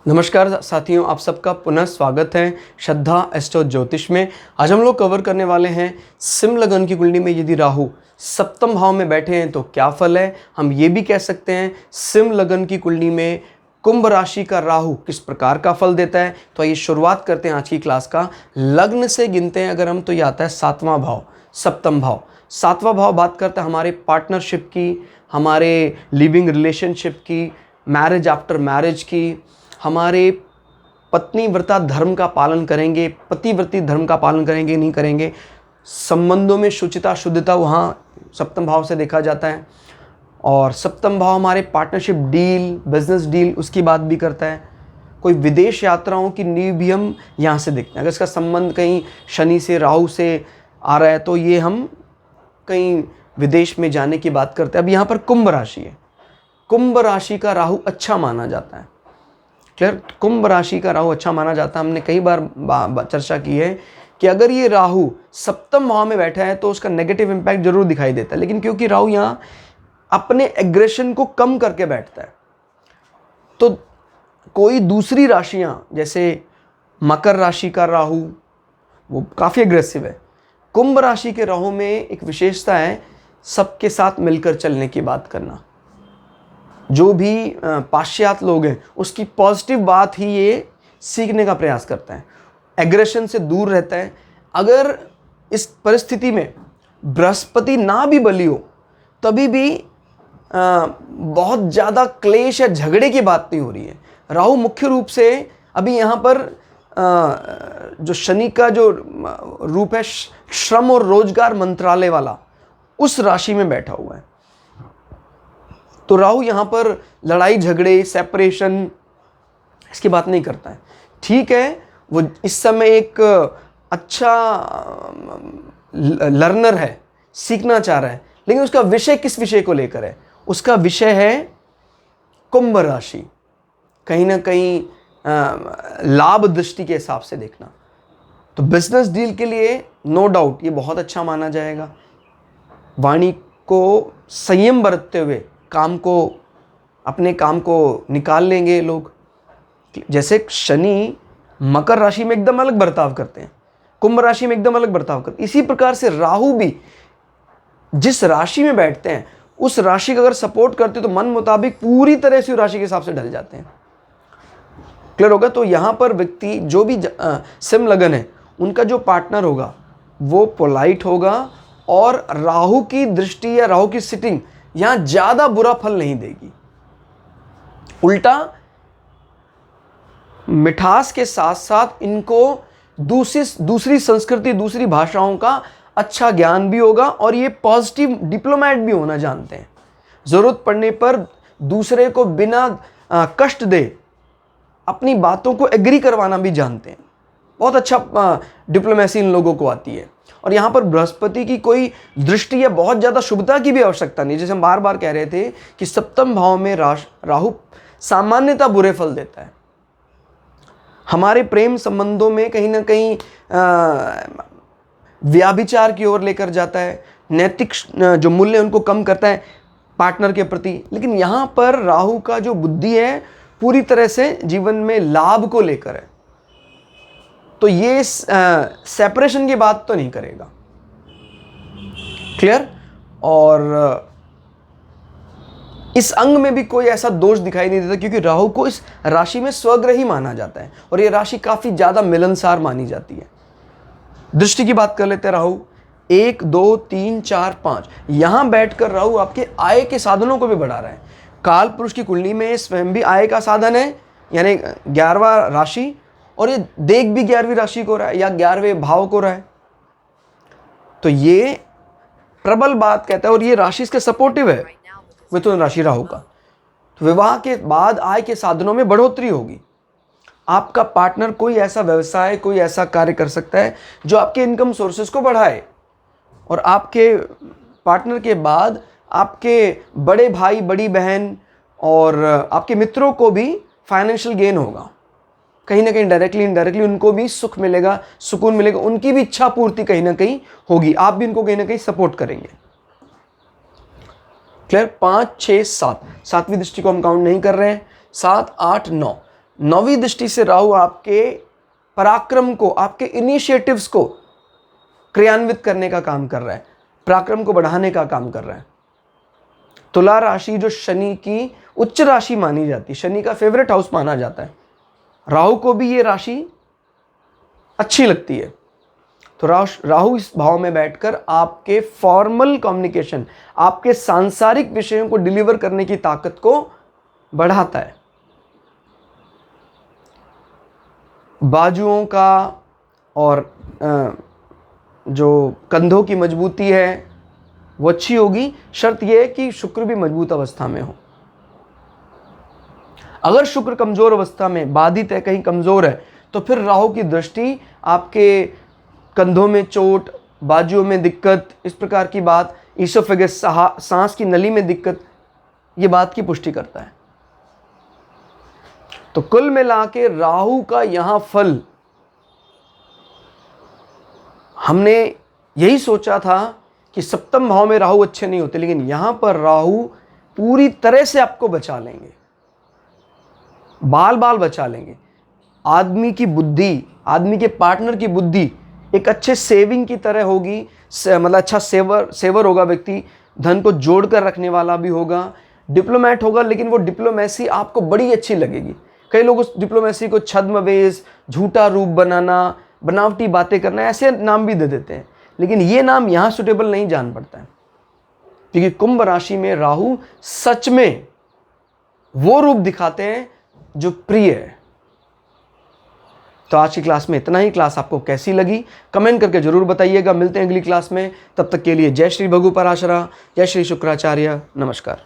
नमस्कार साथियों, आप सबका पुनः स्वागत है श्रद्धा एस्ट्रो ज्योतिष में। आज हम लोग कवर करने वाले हैं सिंह लगन की कुंडली में यदि राहु सप्तम भाव में बैठे हैं तो क्या फल है। हम ये भी कह सकते हैं सिंह लगन की कुंडली में कुंभ राशि का राहु किस प्रकार का फल देता है। तो आइए शुरुआत करते हैं आज की क्लास का। लग्न से गिनते हैं अगर हम तो ये आता है सातवां भाव, सप्तम भाव। सातवां भाव बात करता है हमारे पार्टनरशिप की, हमारे लिविंग रिलेशनशिप की, मैरिज आफ्टर मैरिज की, हमारे पत्नी व्रता धर्म का पालन करेंगे, पतिव्रती धर्म का पालन करेंगे नहीं करेंगे। संबंधों में शुचिता शुद्धता वहाँ सप्तम भाव से देखा जाता है। और सप्तम भाव हमारे पार्टनरशिप डील, बिजनेस डील उसकी बात भी करता है। कोई विदेश यात्राओं की नींव भी हम यहाँ से देखते हैं। अगर इसका संबंध कहीं शनि से राहु से आ रहा है तो ये हम कहीं विदेश में जाने की बात करते हैं। अब यहाँ पर कुंभ राशि है, कुंभ राशि का राहु अच्छा माना जाता है। क्लियर, कुंभ राशि का राहु अच्छा माना जाता है। हमने कई बार चर्चा की है कि अगर ये राहु सप्तम भाव में बैठा है तो उसका नेगेटिव इंपैक्ट जरूर दिखाई देता है, लेकिन क्योंकि राहु यहाँ अपने एग्रेशन को कम करके बैठता है तो कोई दूसरी राशियां जैसे मकर राशि का राहु वो काफ़ी एग्रेसिव है। कुंभ राशि के राहु में एक विशेषता है सबके साथ मिलकर चलने की बात करना। जो भी पाश्चात्य लोग हैं उसकी पॉजिटिव बात ही ये सीखने का प्रयास करता है, एग्रेशन से दूर रहता है। अगर इस परिस्थिति में बृहस्पति ना भी बली हो तभी भी बहुत ज़्यादा क्लेश या झगड़े की बात नहीं हो रही है। राहु मुख्य रूप से अभी यहाँ पर जो शनि का जो रूप है श्रम और रोजगार मंत्रालय वाला उस राशि में बैठा हुआ है। तो राहु यहाँ पर लड़ाई झगड़े सेपरेशन इसकी बात नहीं करता है। ठीक है, वो इस समय एक अच्छा लर्नर है, सीखना चाह रहा है, लेकिन उसका विषय किस विषय को लेकर है? उसका विषय है कुंभ राशि। कहीं ना कहीं लाभ दृष्टि के हिसाब से देखना तो बिजनेस डील के लिए नो डाउट ये बहुत अच्छा माना जाएगा। वाणी को संयम बरतते हुए अपने काम को निकाल लेंगे लोग। जैसे शनि मकर राशि में एकदम अलग बर्ताव करते हैं, कुंभ राशि में एकदम अलग बर्ताव करते हैं, इसी प्रकार से राहु भी जिस राशि में बैठते हैं उस राशि का अगर सपोर्ट करते तो मन मुताबिक पूरी तरह से राशि के हिसाब से ढल जाते हैं। क्लियर होगा? तो यहाँ पर व्यक्ति जो भी सिंह लगन है उनका जो पार्टनर होगा वो पोलाइट होगा और राहु की दृष्टि या राहु की सिटिंग यहाँ ज़्यादा बुरा फल नहीं देगी। उल्टा मिठास के साथ साथ इनको दूसरी संस्कृति, दूसरी भाषाओं का अच्छा ज्ञान भी होगा और ये पॉजिटिव डिप्लोमेट भी होना जानते हैं। ज़रूरत पड़ने पर दूसरे को बिना कष्ट दे अपनी बातों को एग्री करवाना भी जानते हैं। बहुत अच्छा डिप्लोमेसी इन लोगों को आती है। और यहाँ पर बृहस्पति की कोई दृष्टि या बहुत ज़्यादा शुभता की भी आवश्यकता नहीं। जैसे हम बार बार कह रहे थे कि सप्तम भाव में राहु सामान्यतः बुरे फल देता है। हमारे प्रेम संबंधों में कहीं ना कहीं व्याभिचार की ओर लेकर जाता है, नैतिक जो मूल्य उनको कम करता है पार्टनर के प्रति। लेकिन यहाँ पर राहु का जो बुद्धि है पूरी तरह से जीवन में लाभ को लेकर है, तो ये सेपरेशन की बात तो नहीं करेगा। क्लियर? और इस अंग में भी कोई ऐसा दोष दिखाई नहीं देता क्योंकि राहु को इस राशि में स्वग्रही माना जाता है और ये राशि काफी ज्यादा मिलनसार मानी जाती है। दृष्टि की बात कर लेते हैं। राहु 1 2 3 4 5 यहां बैठकर राहु आपके आय के साधनों को भी बढ़ा रहा है। काल पुरुष की कुंडली में स्वयं भी आय का साधन है, यानी 11वां राशि, और ये देख भी 11वीं राशि को रहा है या 11वें भाव को रहा है। तो ये प्रबल बात कहता है और ये राशि इसके सपोर्टिव है मिथुन राशि राहु का। तो विवाह के बाद आय के साधनों में बढ़ोतरी होगी। आपका पार्टनर कोई ऐसा व्यवसाय, कोई ऐसा कार्य कर सकता है जो आपके इनकम सोर्सेज को बढ़ाए और आपके पार्टनर के बाद आपके बड़े भाई, बड़ी बहन और आपके मित्रों को भी फाइनेंशियल गेन होगा। कहीं ना कहीं डायरेक्टली इनडायरेक्टली उनको भी सुख मिलेगा, सुकून मिलेगा, उनकी भी इच्छा पूर्ति कहीं ना कहीं होगी। आप भी उनको कहीं ना कहीं सपोर्ट करेंगे। क्लियर? 5 6 7 सातवीं दृष्टि को हम काउंट नहीं कर रहे हैं। 7 8 9 9वीं दृष्टि से राहु आपके पराक्रम को, आपके इनिशिएटिव्स को क्रियान्वित करने का काम कर रहा है, पराक्रम को बढ़ाने का काम कर रहा है। तुला राशि जो शनि की उच्च राशि मानी जाती है, शनि का फेवरेट हाउस माना जाता है, राहु को भी ये राशि अच्छी लगती है। तो राहु इस भाव में बैठकर आपके फॉर्मल कम्युनिकेशन, आपके सांसारिक विषयों को डिलीवर करने की ताकत को बढ़ाता है। बाजुओं का और जो कंधों की मजबूती है वो अच्छी होगी, शर्त यह है कि शुक्र भी मजबूत अवस्था में हो। अगर शुक्र कमजोर अवस्था में, बाधित है, कहीं कमजोर है, तो फिर राहु की दृष्टि आपके कंधों में चोट, बाजुओं में दिक्कत, इस प्रकार की बात, ईसोफेगस सांस की नली में दिक्कत, ये बात की पुष्टि करता है। तो कुल मिला के राहु का यहां फल, हमने यही सोचा था कि सप्तम भाव में राहु अच्छे नहीं होते, लेकिन यहां पर राहु पूरी तरह से आपको बचा लेंगे, बाल बाल बचा लेंगे। आदमी की बुद्धि, आदमी के पार्टनर की बुद्धि एक अच्छे सेविंग की तरह होगी, मतलब अच्छा सेवर होगा व्यक्ति, धन को जोड़ कर रखने वाला भी होगा, डिप्लोमेट होगा, लेकिन वो डिप्लोमेसी आपको बड़ी अच्छी लगेगी। कई लोग उस डिप्लोमेसी को छद्मवेश, झूठा रूप बनाना, बनावटी बातें करना, ऐसे नाम भी दे देते हैं, लेकिन ये नाम यहाँ सुटेबल नहीं जान पड़ता है, क्योंकि कुंभ राशि में राहु सच में वो रूप दिखाते हैं जो प्रिय है। तो आज की क्लास में इतना ही। क्लास आपको कैसी लगी कमेंट करके जरूर बताइएगा। मिलते हैं अगली क्लास में, तब तक के लिए जय श्री भगु पराशरा, जय श्री शुक्राचार्य, नमस्कार।